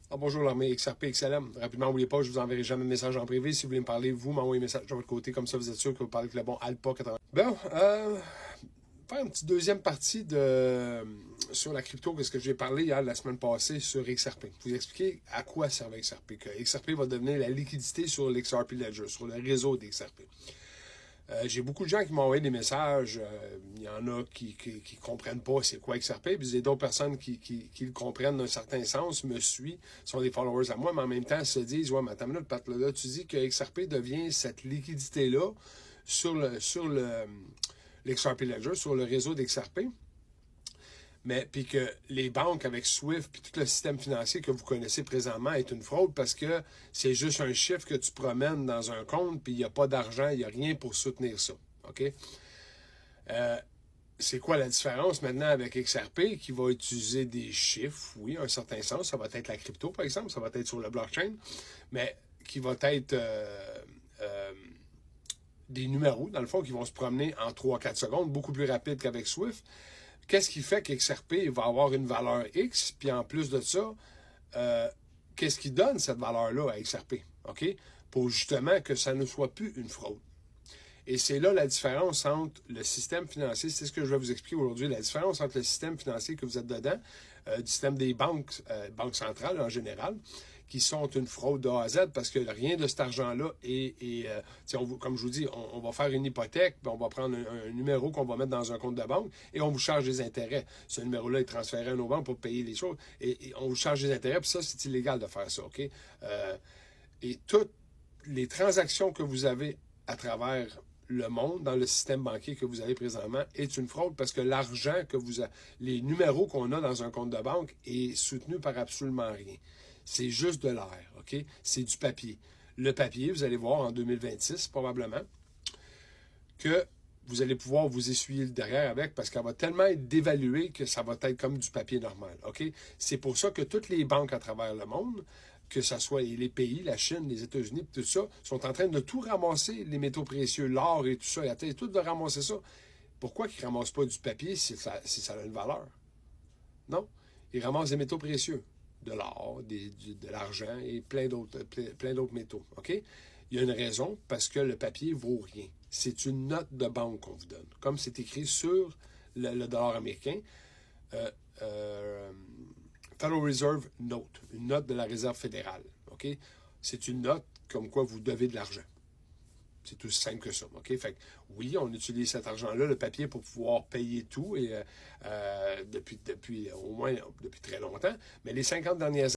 Ah, bonjour l'armée XRP XLM. Rapidement, n'oubliez pas, je vous enverrai jamais de message en privé. Si vous voulez me parler, vous m'envoyez un message de votre côté. Comme ça, vous êtes sûr que vous parlez avec le bon Alpa 80. Bon, faire une petite deuxième partie sur la crypto, que ce que j'ai parlé hier, la semaine passée sur XRP. Vous expliquer à quoi servait XRP. Que XRP va devenir la liquidité sur l'XRP Ledger, sur le réseau d'XRP. J'ai beaucoup de gens qui m'ont envoyé des messages. Il y en a qui comprennent pas c'est quoi XRP. Puis il y a d'autres personnes qui le comprennent d'un certain sens, me suivent, sont des followers à moi, mais en même temps se disent ouais, mais attends une minute, Pat, là, tu dis que XRP devient cette liquidité-là sur l'XRP Ledger, sur le réseau d'XRP. Mais puis que les banques avec Swift puis tout le système financier que vous connaissez présentement est une fraude parce que c'est juste un chiffre que tu promènes dans un compte puis il n'y a pas d'argent, il n'y a rien pour soutenir ça. OK? C'est quoi la différence maintenant avec XRP qui va utiliser des chiffres, oui, un certain sens, ça va être la crypto par exemple, ça va être sur le blockchain, mais qui va être des numéros, dans le fond, qui vont se promener en 3-4 secondes, beaucoup plus rapide qu'avec Swift. Qu'est-ce qui fait qu'XRP va avoir une valeur X, puis en plus de ça, qu'est-ce qui donne cette valeur-là à XRP, OK? Pour justement que ça ne soit plus une fraude. Et c'est là la différence entre le système financier, c'est ce que je vais vous expliquer aujourd'hui, la différence entre le système financier que vous êtes dedans, du système des banques, banques centrales en général, qui sont une fraude de A à Z parce que rien de cet argent-là est comme je vous dis, on va faire une hypothèque, puis on va prendre un numéro qu'on va mettre dans un compte de banque et on vous charge des intérêts. Ce numéro-là est transféré à nos banques pour payer les choses et on vous charge des intérêts, puis ça, c'est illégal de faire ça, OK? Et toutes les transactions que vous avez à travers le monde, dans le système banquier que vous avez présentement, est une fraude parce que l'argent que vous avez, les numéros qu'on a dans un compte de banque est soutenu par absolument rien. C'est juste de l'air, OK? C'est du papier. Le papier, vous allez voir en 2026 probablement, que vous allez pouvoir vous essuyer le derrière avec parce qu'elle va tellement être dévaluée que ça va être comme du papier normal, OK? C'est pour ça que toutes les banques à travers le monde, que ce soit les pays, la Chine, les États-Unis, tout ça, sont en train de tout ramasser, les métaux précieux, l'or et tout ça, ils essayent tout de ramasser ça. Pourquoi ils ne ramassent pas du papier si ça a une valeur? Non, ils ramassent des métaux précieux, de l'or, de l'argent et plein d'autres métaux, OK? Il y a une raison, parce que le papier vaut rien. C'est une note de banque qu'on vous donne, comme c'est écrit sur le dollar américain. Federal Reserve Note, une note de la Réserve fédérale. OK? C'est une note comme quoi vous devez de l'argent. C'est aussi simple que ça. OK? Fait que, oui, on utilise cet argent-là, le papier, pour pouvoir payer tout et depuis au moins depuis très longtemps. Mais les 50 dernières